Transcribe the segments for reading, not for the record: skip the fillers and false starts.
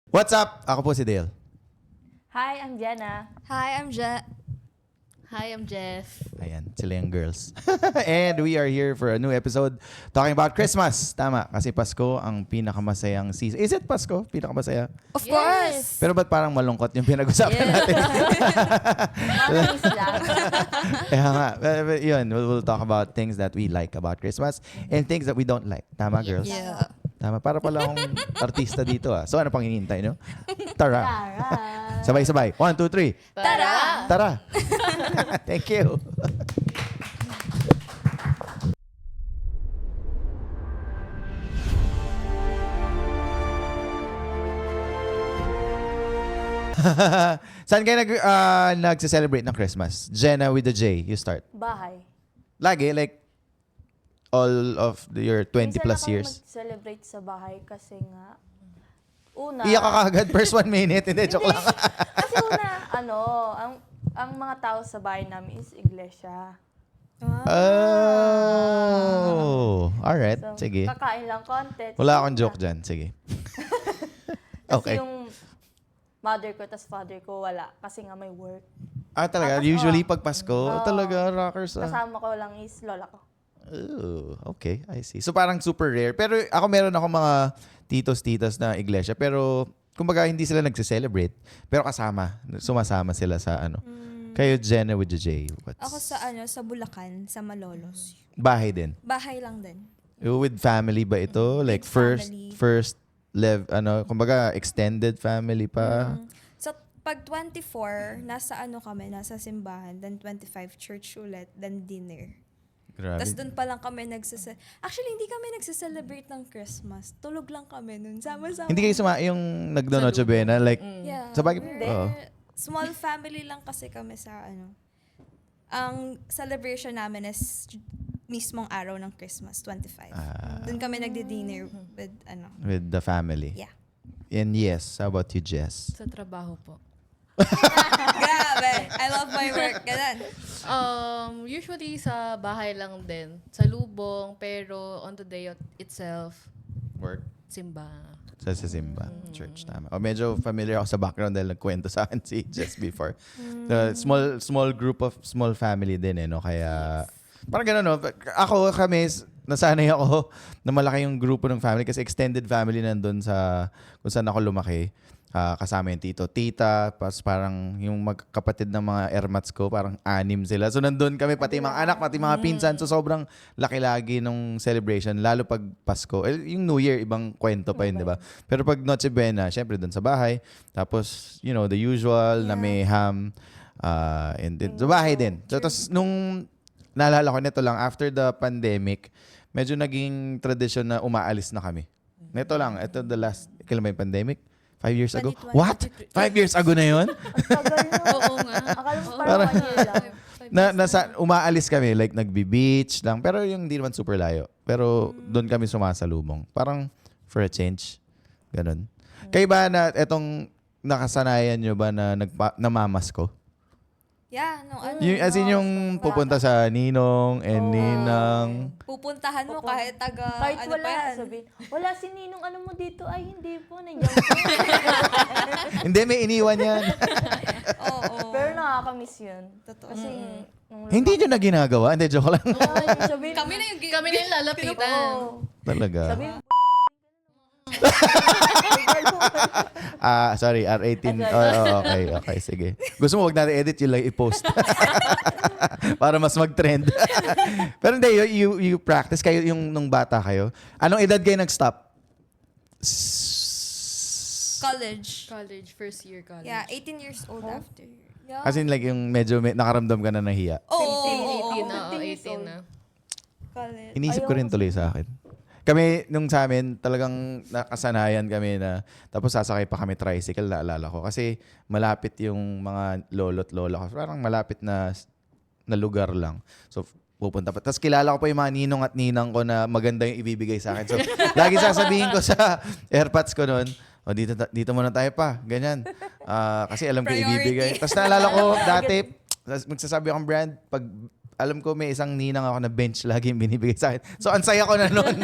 What's up? Ako po si Dale. Hi, I'm Jenna. Hi, I'm Je. Hi, I'm Jeff. Ayan, sila yung girls. And we are here for a new episode talking about Christmas. Tama, kasi Pasko ang pinakamasayang season. Is it Pasko? Pinakamasaya? Of course. Pero ba't parang malungkot yung pinag-usapan natin? Mamamis lang. Kaya nga, yun, we'll talk about things that we like about Christmas and things that we don't like. Tama, girls? Yeah. Tama, para pala akong artista dito ah. So ano pang hinihintay, no? Tara. Tara. Sabay-sabay. 1, 2, 3. Tara! Tara. Thank you. Saan kayo nagse-celebrate ng Christmas? Jenna with the J, you start. Bahay. Lagi, like, all of your 20 Minsan plus lang kami years. mag-celebrate sa bahay kasi nga, una, Iyak ka kagad, first 1 minute. Hindi, joke lang. kasi una, ang mga tao sa bahay namin is iglesia. Oh, alright. So, Sige. kakain lang konti. Wala akong joke dyan. Sige. Kasi Okay. yung mother ko tas father ko wala kasi nga may work. Ah, talaga? Usually pag Pasko, talaga, rockers ah. Kasama ko lang is lola ko. Oh, okay. I see. So parang super rare. Pero ako meron ako mga titos-titas na iglesia. Pero kumbaga hindi sila nagse-celebrate. Pero sumasama sila sa ano. Kayo, Jenna with the J. Ako sa Bulacan, sa Malolos. Bahay din. Bahay lang din. With family ba ito? Like family. kumbaga extended family pa? So, pag 24, nasa nasa simbahan, then 25 church ulit, then dinner. Grabe. Tapos doon pa lang kami Actually, hindi kami nagse-celebrate ng Christmas. Tulog lang kami nun. Sama-sama. Hindi kayo yung nagdo-Noche Buena? Like, Yeah. sa bagay, We're- oo. Small family lang kasi kami sa Ang celebration namin is mismong araw ng Christmas, 25. Doon kami nagdi-dinner with With the family. Yeah. And yes, how about you, Jess? Sa trabaho po. Grabe! I love my work. Ganun. Usually sa bahay lang din. Sa lubong, pero on the day itself, Work. simba. Sa simba, church, tama. O medyo familiar ako sa background dahil nagkwento sa akin si Jess before. The small group of small family din no? Kaya, parang gano'n, no? Nasanay ako na malaki yung grupo ng family kasi extended family nandun sa kung saan ako lumaki. Kasama yung tito, tita, parang yung magkapatid ng mga ermats ko, parang 6 sila. So nandun kami, pati mga anak, pati mga pinsan. So sobrang laki lagi nung celebration, lalo pag Pasko. Yung New Year, ibang kwento pa yun, di ba? Pero pag Noche Buena, syempre dun sa bahay. Tapos, the usual na may ham. And then, sa bahay din. So, tapos nung naalala ko nito lang, after the pandemic, medyo naging tradition na umaalis na kami. Ito the last, kailan ba yung pandemic? 5 years ago? 2020. What? 5 years ago na yun? Tagal na. Oo nga. Akala mo parang 1 year lang. Umaalis kami, like nagbi-beach lang. Pero yung hindi naman super layo. Pero doon kami sumasalubong. Parang for a change. Ganun. Kayo ba na etong nakasanayan nyo ba na namamas ko? Yeah, As in yung pupunta sa Ninong and Ninang. pupuntahan mo kahit taga, Kahit pa wala, yan? sabihin, wala si Ninong mo dito. Ay, hindi po, nandiyan po. Hindi, may iniwan yan. Oo. Pero nakakamiss yun. Totoo. Kasi, nung Hindi nyo na ginagawa. Hindi, joke lang. Ay, sabihin, Kami na yung Kami na yung lalapitan. Oo. Talaga. Sabihin, Sorry, R18. Oh, okay, sige. Gusto mo wag natin edit, yun lang i-post. Para mas mag-trend. Pero hindi, you practice kayo yung nung bata kayo. Anong edad kayo nag-stop? college. First year college. Yeah, 18 years old after. Yeah. As in like yung medyo nakaramdam ka na nahiya. Oo. 18 na. College. Inisip ko rin tuloy sa akin. Kami, nung sa amin, talagang nakasanayan kami na, tapos sasakay pa kami tricycle, naalala ko. Kasi malapit yung mga lolo't lola ko. Parang malapit na lugar lang. So, pupunta pa. Tapos kilala ko pa yung mga ninong at ninang ko na maganda yung ibibigay sa akin. So, lagi sasabihin ko sa airpods ko noon, dito muna tayo pa. Ganyan. Kasi alam ko Priority. ibibigay. Tapos naalala ko dati, magsasabi akong brand, pag alam ko may isang ninang ako na bench lagi yung binibigay sa akin. So, ang saya ko na noon.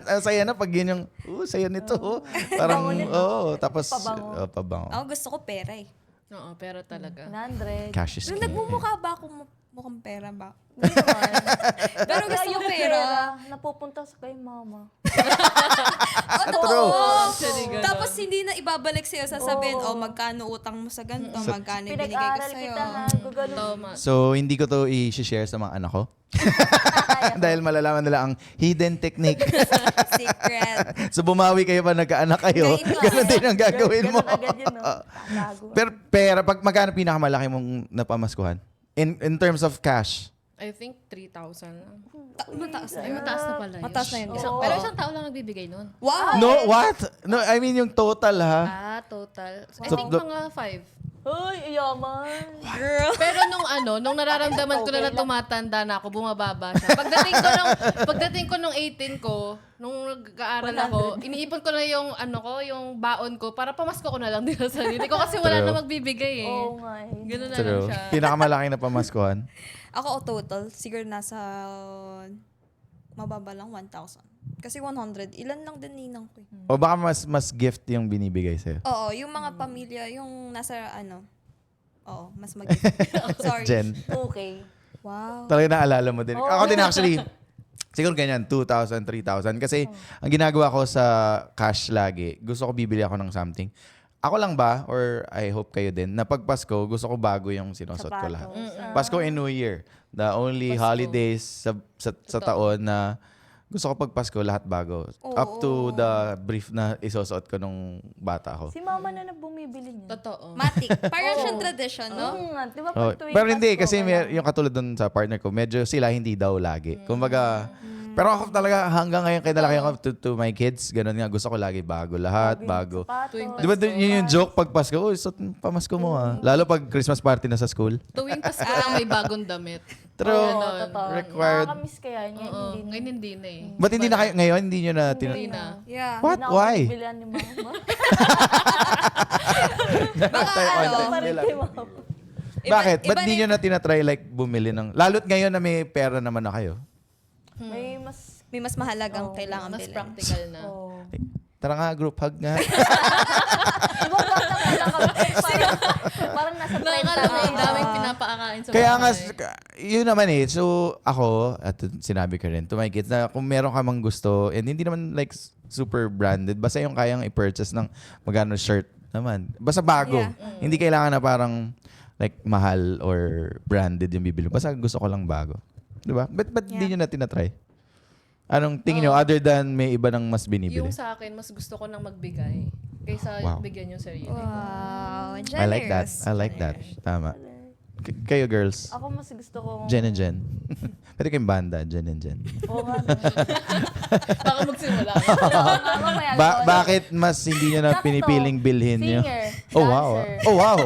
Ang saya na pag yun yung, saya nito. Parang, Bango nito. tapos, Pabango. pabango. Ako gusto ko pera eh. Oo, pero talaga. 100. Cash is Pero king. nagmumukha ba ako mukhang pera ba? Hindi naman. Pero gusto ko Yung pera. napupunta sa kay mama. True. Actually, ganun. Tapos hindi na ibabalik sa'yo, sasabihin, Oo. magkano utang mo sa ganito, magkano binigay ko Pinag-aaral sa'yo. kita na gugano. Tama. So, hindi ko to i-share sa mga anak ko. Dahil malalaman nila ang hidden technique. Secret. So, bumawi kayo pa nagkaanak kayo. Ngayon nga. Ganun din ang gagawin mo. Ganun agad yun, no? Tatago. Pero pera, pag magkano pinakamalaki mong napamaskuhan? In terms of cash. I think 3,000 lang. Mataas na Ay, yun. mataas na pala yun. Mataas na yun. Oo. Pero isang tao lang nagbibigay nun. Wow! No, what? No, I mean yung total ha. Total. I So, think the- mga 5. Uy, iyaman. Girl. Pero nung nararamdaman ko na tumatanda na ako, bumababa siya. Pagdating ko nung 18 ko, nung nag-aaral ako, iniipon ko na yung yung baon ko para pamasko ko na lang din sa sarili ko kasi wala True. na magbibigay eh. Oo nga eh. Ganun na lang True. siya. Pinakamalaki na pamaskuhan. Ako total, siguro nasa mababa lang 1,000. Kasi 100, ilan lang din ninang ko. O baka mas gift yung binibigay sa'yo. Oo, yung mga pamilya, yung nasa mas mag Sorry. Jen, Okay. Wow. talaga naalala mo din. Oo. Ako din actually, siguro ganyan, 2,000, 3,000. Kasi ang ginagawa ko sa cash lagi, gusto ko bibili ako ng something. Ako lang ba, or I hope kayo din, na pag Pasko, gusto ko bago yung sinusot ko lahat. Pasko and New Year. The only Pasko. holidays sa taon na gusto ko pag Pasko, lahat bago. Up to the brief na isusuot ko nung bata ako. Si mama na bumibili niya. Totoo. Matik. Parang Oo. siyang tradition, no? Oo nga, di ba Oh, pag tuwing pero hindi, Pasko, kasi kailangan- yung katulad dun sa partner ko, medyo sila hindi daw lagi. Kumbaga, pero ako talaga hanggang ngayon kinalaki ako to my kids, ganun nga, gusto ko lagi bago lahat, bago. Sapatos. Tuwing Di ba yun yung joke pag Pasko? Uy, suot pamasko mo ah. Lalo pag Christmas party na sa school. Tuwing Pasko lang may bagong damit. True. Oo, Ganon. totoo. Required. Nakakamiss kaya niya. Oo, Hindi na. ngayon hindi na eh. Ba't hindi na kayo, ngayon hindi nyo na Hindi na. Yeah. What? Hindi na ako Why? bibilihan ni mama. Tayo ano, content Pa rin nila. kay mama. Bakit? Ba't iba di na nyo na tinatry like bumili ng... Lalo't ngayon na may pera naman na kayo. May mas... May mas mahalagang kailangan Mas bilhin. practical na. Oh. Tara nga, group hug nga. Di ba bata pa lang kami? Parang nasa 30 Nakakala mo, na ang yun. daming pinapaakain sa Kaya nga, bahay. yun naman eh. So, ako, at sinabi ko rin to my kids, na kung meron ka mang gusto, and hindi naman like super branded, basta yung kayang i-purchase ng magano shirt naman. Basta bago. Yeah. Hindi kailangan na parang like mahal or branded yung bibili. Basta gusto ko lang bago. Di ba? Ba't di Yeah. nyo na tinatry? Anong tingin nyo, other than may iba nang mas binibili? Yung sa akin, mas gusto ko nang magbigay kaysa Wow. bigyan yung sarili. Wow. Generous. I like that. I like that. Tama. Kayo girls. Ako mas gusto ko... Jen and Jen. Pwede kayong banda, Jen and Jen. Oo nga. Baka magsimula. Mamaya. Bakit mas hindi nyo na Sakto. pinipiling bilhin nyo? Singer. Oh wow. Dancer. Oh wow.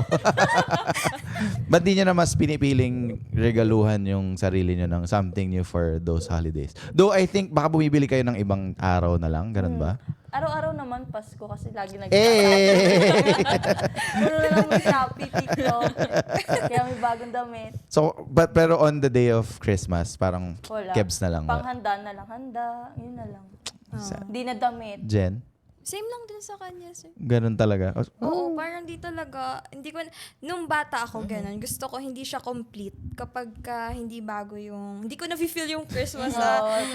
Ba't di nyo na mas pinipiling regaluhan yung sarili nyo ng something new for those holidays? Though I think baka bumibili kayo ng ibang araw na lang, ganun ba? Araw-araw naman Pasko kasi lagi Puro na lang may Shopee, TikTok. Kaya may bagong damit. So, pero on the day of Christmas, parang Wala. kebs na lang. Panghanda na lang. Handa. Yun na lang. Hindi na damit. Jen, Same lang din sa kanya, sir. ganun talaga. Oo, parang di talaga, hindi ko, nung bata ako ganun, gusto ko hindi siya complete kapag ka hindi bago yung, hindi ko na-feel yung Christmas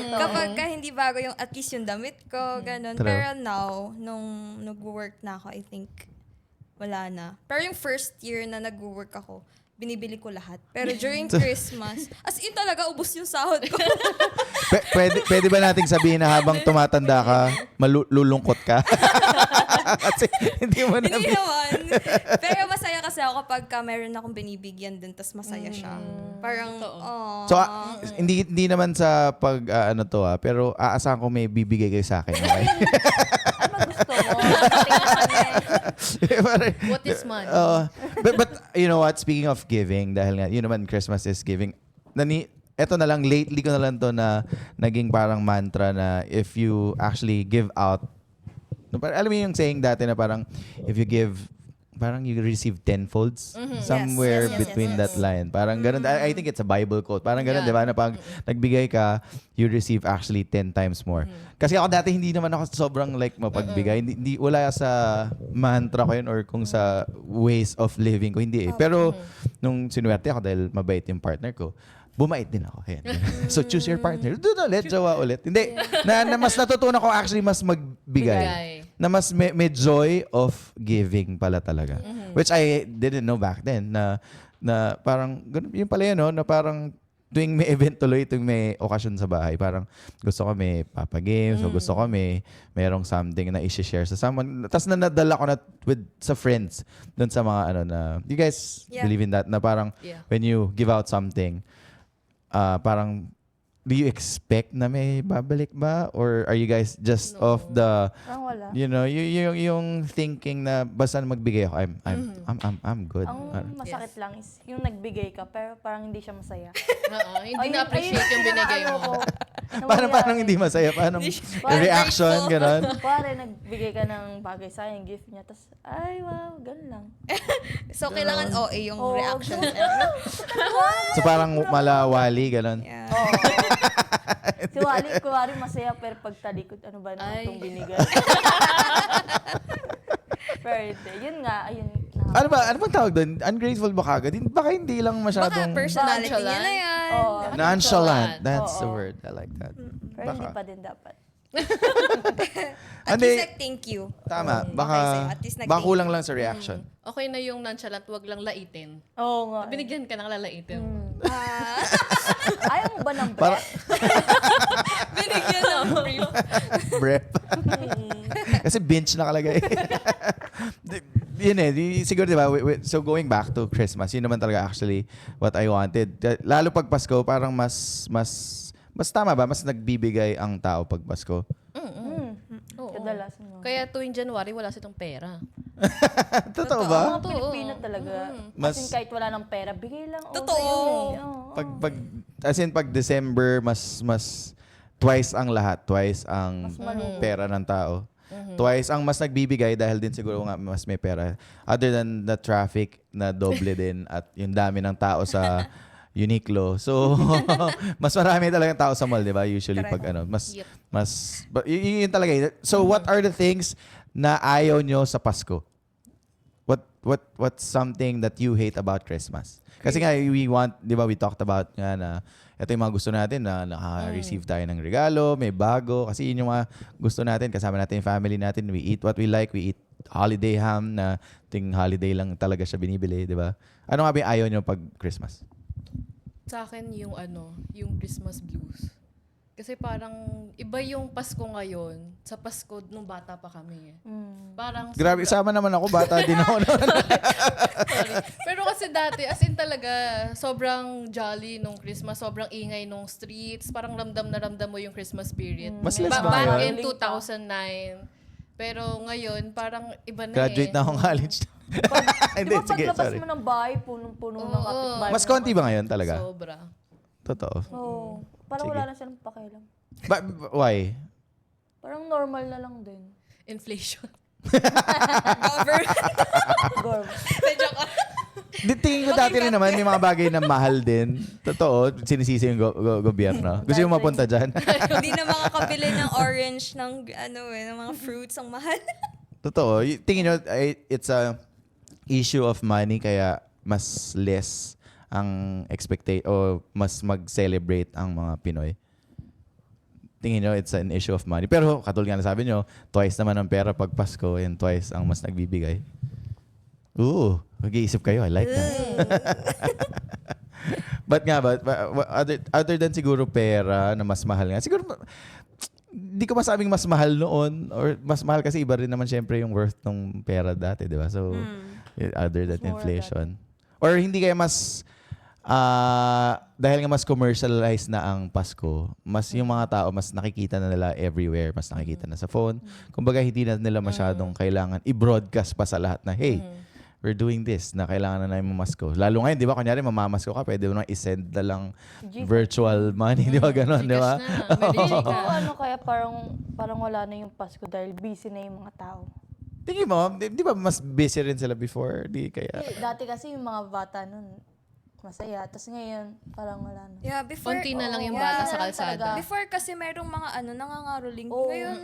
kapag ka hindi bago yung, at least yung damit ko, ganun. True. Pero now, nung nag-work na ako, I think, wala na. Pero yung first year na nag-work ako, binibili ko lahat. Pero during Christmas, as in talaga, ubos yung sahod ko. Pwede ba nating sabihin na habang tumatanda ka, malulungkot ka? Kasi hindi mo na... Hindi naman. Pero masaya kasi ako kapag ka meron akong binibigyan din, tas masaya siya. Parang, So, hindi naman sa pag ano to pero aasahan ko may bibigay kayo sa akin. Okay? Ano gusto mo? Parang- What is money? but you know what, speaking of giving, dahil nga, yun naman, Christmas is giving. Eto na lang, lately ko na lang to na naging parang mantra na if you actually give out, alam mo yung saying dati na parang, if you give parang you receive tenfolds somewhere Yes, between yes. that line. Parang ganun. I think it's a Bible quote. Parang ganun, Yeah. di ba? Na pag nagbigay ka, you receive actually 10 times more. Kasi ako dati hindi naman ako sobrang like mapagbigay. Hindi, wala sa mantra ko yun or kung sa ways of living ko. Hindi eh. Pero nung sinuwerte ako dahil mabait yung partner ko, bumait din ako. Ayan. So choose your partner. Doon ulit, jowa ulit. Hindi. Na mas natutunan ko actually mas magbigay. Bigay. Na mas may joy of giving pala talaga. Which I didn't know back then na parang ganun yun pala yun, no? Na parang tuwing may event tuloy, tuwing may okasyon sa bahay, parang gusto ko may Papa Games o gusto ko merong something na i-share sa someone. Tapos nadala ko na sa friends doon sa mga na you guys believe in that na parang when you give out something parang do you expect na may babalik ba or are you guys just of the Parang wala. yung thinking na basta magbigay ako I'm good. Ang masakit lang is yung nagbigay ka pero parang hindi siya masaya. Oo, hindi na-appreciate yung binigay mo. Parang hindi masaya paano reaction ganon. Pare, nagbigay ka ng bagay sa akin, gift niya, tapos, ay, wow, ganun lang. So, kailangan OA yung Oo. reaction. So parang malawali ganon. Yeah. Oo. Si Wally masaya, pero pag talikod, ano ba naman itong binigay? Pero hindi. Yun nga, ayun. Ano bang tawag doon? Ungrateful ba kagad? Baka hindi lang Baka masyadong personality niya Nonchalant. na yan. Oo. nonchalant. That's the Oo. word. I like that. Pero hindi pa din dapat. At Hindi. least like, thank you. Tama. Okay, Baka sa'yo. At least baka kulang lang sa reaction. Okay na yung nonchalant, wag lang laitin. Oo nga. Binigyan ka ng lalaitin. Ayaw mo ba ng Para breath? Binigyan ng brief. Brep. Kasi bench nakalagay. Yun siguro diba, so going back to Christmas, yun naman talaga actually what I wanted. Lalo pag Pasko, parang mas tama ba? Mas nagbibigay ang tao pag Pasko. Oo. Kadalasan mo. Kaya tuwing January, wala silang pera. Totoo ba? Mga Pilipino talaga. Mas- As in, kahit wala ng pera, bigay lang. Totoo. Okay, oo. Pag December, mas twice ang lahat. Twice ang pera ng tao. Twice ang mas nagbibigay dahil din siguro nga mas may pera. Other than the traffic na doble din at yung dami ng tao sa Uniqlo. So, mas marami talagang tao sa mall, di ba? Usually pag yun talaga. So, what are the things na ayaw nyo sa Pasko? What's something that you hate about Christmas? Kasi nga, di ba, we talked about nga na ito yung mga gusto natin na naka-receive tayo ng regalo, may bago. Kasi yun yung mga gusto natin. Kasama natin yung family natin. We eat what we like. We eat holiday ham na ting holiday lang talaga siya binibili, di ba? Ano nga ba yung ayaw nyo pag Christmas? Sa akin yung yung Christmas blues. Kasi parang iba yung Pasko ngayon sa Pasko nung bata pa kami. Parang Grabe, isama naman ako. Bata din ako noon. sorry. Pero kasi dati, as in talaga, sobrang jolly nung Christmas, sobrang ingay nung streets, parang ramdam na ramdam mo yung Christmas spirit. Mas less ba Back ngayon? in 2009. Pero ngayon, parang iba na Graduate na akong college. Di ba sige, paglabas sorry. mo ng bahay, punong-puno ng kapitbahay. Mas konti ba ngayon talaga? Sobra. Totoo. Oo. Parang Sige. wala na silang pakialam. Why? Parang normal na lang din. Inflation. Cover. Gorm. Tingin ko dati rin naman, may mga bagay na mahal din. Totoo, sinisisi yung gobyerno. Gusto yung mapunta dyan. Hindi na makakabili ng orange, ng ng mga fruits, ang mahal. Totoo. Tingin nyo, it's a issue of money kaya mas less ang o mas mag-celebrate ang mga Pinoy. Tingin nyo, it's an issue of money. Pero katulad nga na sabi nyo, twice naman ang pera pag Pasko and twice ang mas nagbibigay. Ooh, mag-iisip kayo. I like that. But other than siguro pera na mas mahal nga, siguro hindi ko masabing mas mahal noon or mas mahal kasi iba rin naman syempre yung worth ng pera dati, di ba? So, other than Mas mura inflation. Or hindi kaya mas dahil nga mas commercialized na ang Pasko, mas yung mga tao mas nakikita na nila everywhere, mas nakikita na sa phone. Kumbaga hindi na nila masyadong kailangan i-broadcast pa sa lahat na, hey, we're doing this, na kailangan na namin mamasko. Lalo ngayon, di ba, kunyari mamamasko ka, pwede mo nang isend na lang virtual money, di ba, ganon, di ba? Gcash na. May Feeling ko Gcash. kaya parang wala na yung Pasko dahil busy na yung mga tao. Tingin mo, di ba mas busy rin sila before? Di kaya... Dati kasi yung mga bata nun, masaya. Tapos ngayon, parang wala na. Yeah, before... Konti na lang yung Oo, bata yeah. sa kalsada. Before kasi merong mga nangangaroling. Oo. Ngayon,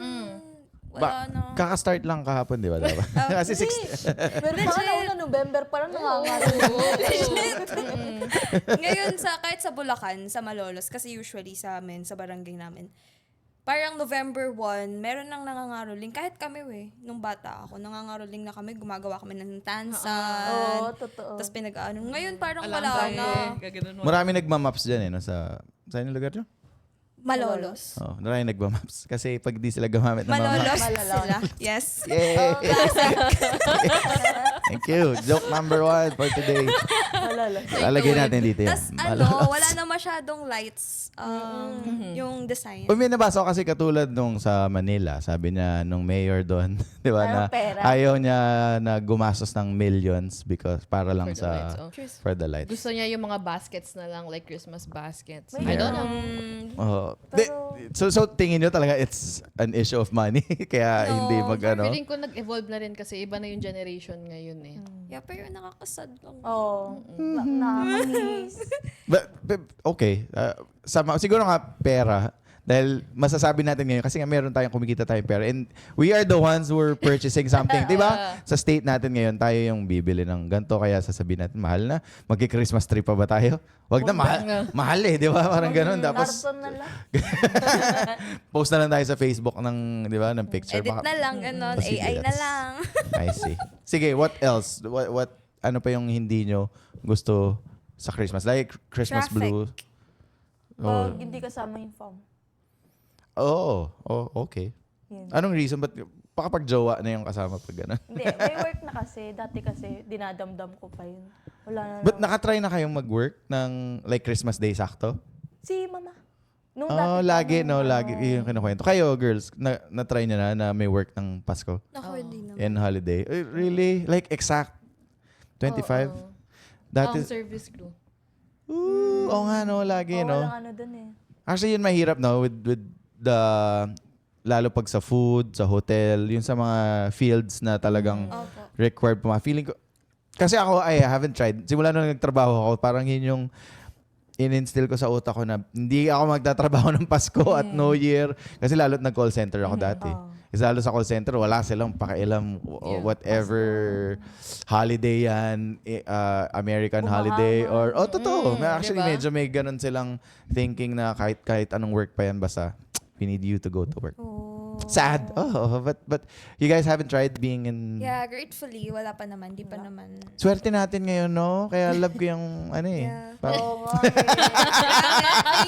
wala na. Kaka-start lang kahapon, di ba? Diba? Kasi 6... Pero baka nauna November pa lang nangangaroling. Ngayon, kahit sa Bulacan, sa Malolos, kasi usually sa amin, sa barangay namin, parang November 1, meron nang nangangaroling. Kahit kami, nung bata ako, nangangaroling na kami, gumagawa kami ng tansan. Oo, totoo. Tapos pinag-ano. Ngayon, parang wala na. Marami nagmamaps dyan no? Sa inyo lugar nyo? Malolos. Oo, marami nagmamaps. Kasi pag di sila gumamit ng Malolos mamaps. sila. Yes. Yay! Thank you. Joke number 1 for today. Malala. Lalagyan natin dito yan. Tapos wala na masyadong lights yung design. May nabasa ko kasi katulad nung sa Manila, sabi niya nung mayor doon, di ba, na Parang pera. ayaw niya na gumastos ng millions because para lang For the sa lights, oh. for the lights. Gusto niya yung mga baskets na lang, like Christmas baskets. May I don't know. So tingin niyo talaga it's an issue of money kaya hindi magano. Feeling ko nag-evolve na rin kasi iba na yung generation ngayon eh. Yeah, pero nakakasad lang. Oo. Nakakamiss. But okay, siguro nga pera. Dahil masasabi natin ngayon, kasi nga meron tayong kumikita tayong pera. And we are the ones who are purchasing something. Di ba? Sa state natin ngayon, tayo yung bibili ng ganito. Kaya sasabihin natin, mahal na. Magki-Christmas tree pa ba tayo? Wag na, mahal eh. Di ba? Parang ganun. Tapos, Carton na lang. post na lang tayo sa Facebook ng, di ba, ng picture. Edit na lang, ganon. Sige, AI na that's- lang. I see. Sige, what else? What ano pa yung hindi nyo gusto sa Christmas? Like Christmas Traffic. blue? Pag hindi kasama yung fam. Okay. Yun. Anong reason? Ba't pag jowa na yung kasama pag gano'n? Hindi, may work na kasi. Dati kasi, dinadamdam ko pa yun. Wala na But lang. nakatry na kayong mag-work ng like Christmas Day sakto? Si mama. Nung Lagi yung kinukwento. Kayo, girls, na-try nyo na may work ng Pasko Naku, hindi naman. and holiday? Really? Like exact 25? Oo. Dati, Service crew. oo nga no, lagi no. Walang ano dun eh. Actually, yun mahirap no with the lalo pag sa food, sa hotel, yun sa mga fields na talagang Opo. required pa. Feeling ko, kasi ako, I haven't tried. Simula nung nagtrabaho ako, parang yun yung in-instill ko sa utak ko na hindi ako magtatrabaho ng Pasko at New Year. Kasi lalo't nag-call center ako dati. Kasi lalo sa call center, wala silang pakialam whatever holiday yan, American holiday or totoo. Actually, diba? medyo may ganun silang thinking na kahit anong work pa yan, basta we need you to go to work. Sad. But you guys haven't tried being in... Yeah, gratefully, wala pa naman, di pa naman. Swerte natin ngayon, no? Kaya love ko yung ano eh. Yeah. Oo nga.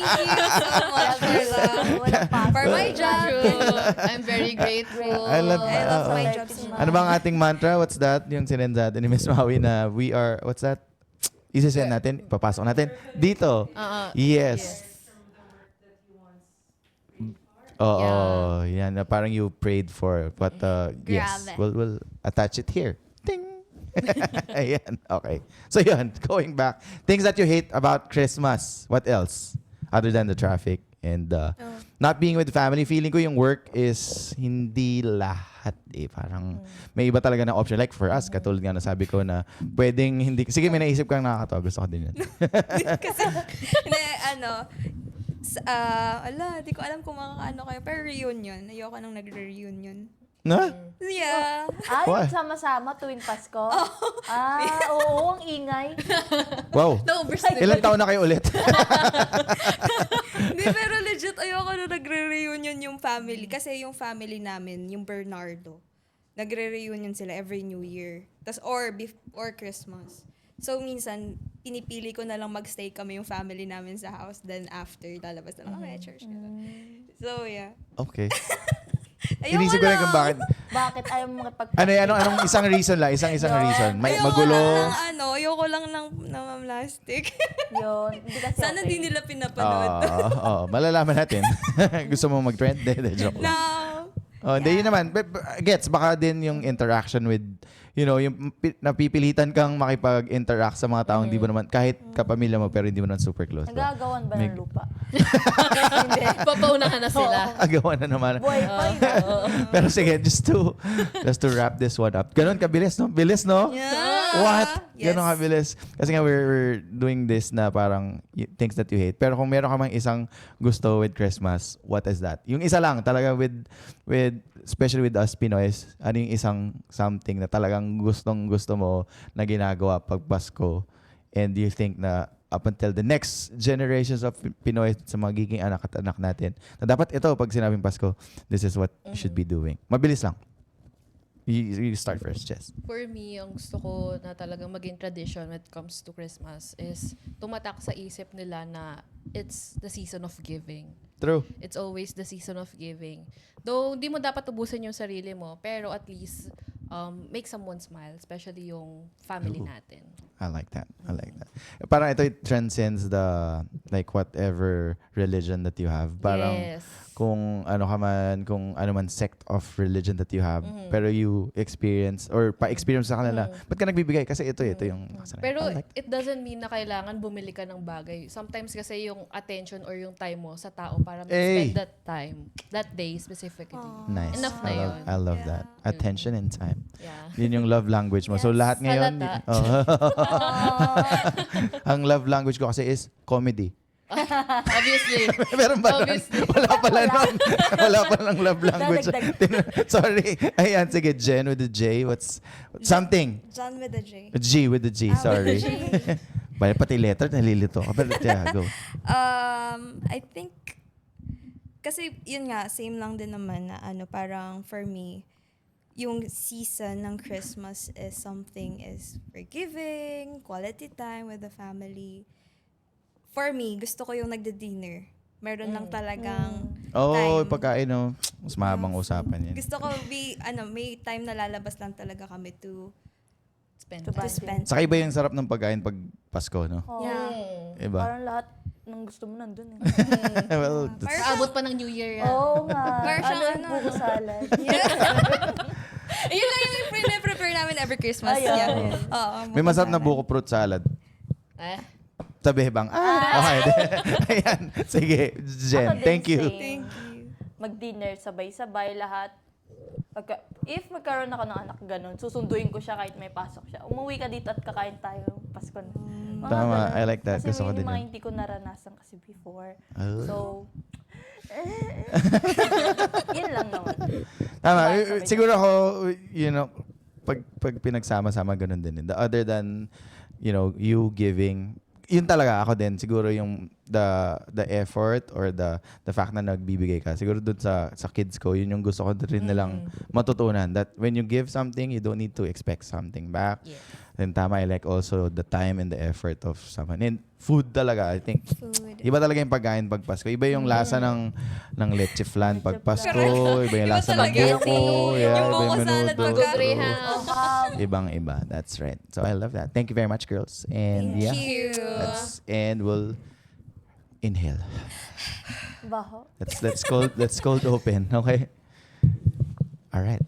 Thank you so much for that. Wala pa. For my job. True. I'm very grateful. I love my job so much. Ano bang ating mantra? What's that? Yung sinend natin ni Miss Maui na we are, what's that? Isisend natin, papasok natin. Dito. Yes. Oo, yan. Parang you prayed for. But yes, Grabe. we'll attach it here. Ding! Ayan, okay. So yun, going back. Things that you hate about Christmas. What else? Other than the traffic and not being with family. Feeling ko yung work is hindi lahat eh. Parang may iba talaga na option. Like for us, katulad nga na sabi ko na pwedeng hindi. Sige, may naisip kang nakakatawa. Gusto ko din yan. Di ko alam kung makakaano kayo. Pero reunion. Ayoko nang nagre-reunion. Na? Yeah. Ay, Why? sama-sama tuwing Pasko? Oo, ang ingay. Wow. Ilang taon na kayo ulit? Hindi, pero legit, ayoko na nagre-reunion yung family. Kasi yung family namin, yung Bernardo, nagre-reunion sila every New Year. Tas or Christmas. So, minsan, pinipili ko na lang magstay kami yung family namin sa house. Then after, lalabas na lang kami church. So, yeah. Okay. Ayoko Inisip ko rin lang. kung bakit. Bakit ayaw mo makipag... Anong isang reason lang? Isang reason. May Ayoko magulo. lang ng ayoko lang ng plastic. Yun. Hindi kasi Sana okay. di nila pinapanood. Malalaman natin. Gusto mo mag-trend? De, joke lang. No. Hindi, yun naman. Gets, baka din yung interaction with yung napipilitan kang makipag-interact sa mga taong di mo naman, kahit kapamilya mo, pero hindi mo naman super close. Diba? Nagagawan ba ng lupa? Papaunahan na sila. Agawan na naman. Buhay pa yun. Pero sige, just to wrap this one up. Ganon kabilis, no? Bilis, no? Yeah. What? Yes. Ganon kabilis. Kasi nga, we're doing this na parang things that you hate. Pero kung meron ka mang isang gusto with Christmas, what is that? Yung isa lang, talaga especially with us Pinoys, ano yung isang something na talagang gusto mo na ginagawa pag Pasko, and you think na up until the next generations of Pinoy sa magiging anak at anak natin, na dapat ito, pag sinabing Pasko, this is what you should be doing. Mabilis lang. You start first, Jess. For me, ang gusto ko na talagang maging tradition when it comes to Christmas is tumatak sa isip nila na it's the season of giving. True. It's always the season of giving. Though, hindi mo dapat ubusin yung sarili mo, pero at least make someone smile, especially yung family natin. I like that. Parang ito, it transcends the, like, whatever religion that you have. Parang, Yes. kung ano ka man, kung ano man sect of religion that you have, pero you experience, or pa-experience sa kanila, ba't ka nagbibigay? Kasi ito yung kasanayan. Pero I like it doesn't mean na kailangan bumili ka ng bagay. Sometimes kasi yung attention or yung time mo sa tao para Hey. spend that time, that day specifically. nice. Enough na yun. I love that. Attention and time. Yeah. Yun yung love language mo. So lahat ngayon, Halata. ang love language ko kasi is comedy. Obviously. Meron ba nun? Obviously. Wala pala nun. Wala pa lang love language. Dadagdag. Sorry. Ayan, sige. Jen with the J. What's something? John with a J. G with the G. Sorry. Bale, pati letter, nalilito. Pero yeah, go. I think, kasi yun nga, same lang din naman na parang for me, yung season ng Christmas is something is forgiving, quality time with the family. For me, gusto ko yung nagde-dinner. Meron lang talagang Oh, time. pagkain, no? Mas mahabang usapan yan. Gusto ko may time na lalabas lang talaga kami to Spend To time. spend. Saka iba yung sarap ng pagkain pag Pasko, no? Yeah. Iba. Parang lahat ng gusto mo nandun eh. Well, Parang Kaabot pa ng New Year yan. Oo nga. Parang siyang yung buko salad? Yun lang yung prepare namin every Christmas. Ayun. Yeah. Oo, may masarap na salad. buko fruit salad. Eh? Tabi bang? Okay. Ayan. Sige, Jen. Ako din Thank you. same. Thank you. Mag-dinner, sabay-sabay lahat. If magkaroon ako ng anak ganun, susunduin ko siya kahit may pasok siya. Umuwi ka dito at kakain tayo Pasko na. Mga Tama, ganun. I like that. Kasi Gusto ko yun din yung mga yun. hindi ko naranasan kasi before. Oh. So, yun lang naman. Tama. Sabay-sabay. Siguro ako, pag pinagsama-sama, ganun din. The other than, you giving, yun talaga ako din. Siguro yung the effort or the fact na nagbibigay ka. Siguro dun sa kids ko, yun yung gusto ko rin nilang matutunan. That when you give something, you don't need to expect something back. Yeah. And tama, I like also the time and the effort of someone. And food talaga, I think. Food. Iba talaga yung pagkain pag Pasko. Iba yung lasa ng leche flan pag Pasko. Iba yung lasa ng talaga. buko. Yung Yeah, iba buko yung salad menudo. pagka- Graham. Ibang-iba. That's right. So I love that. Thank you very much, girls. And Thank yeah, you. and we'll inhale. Baho. Let's cold open. Okay. All right.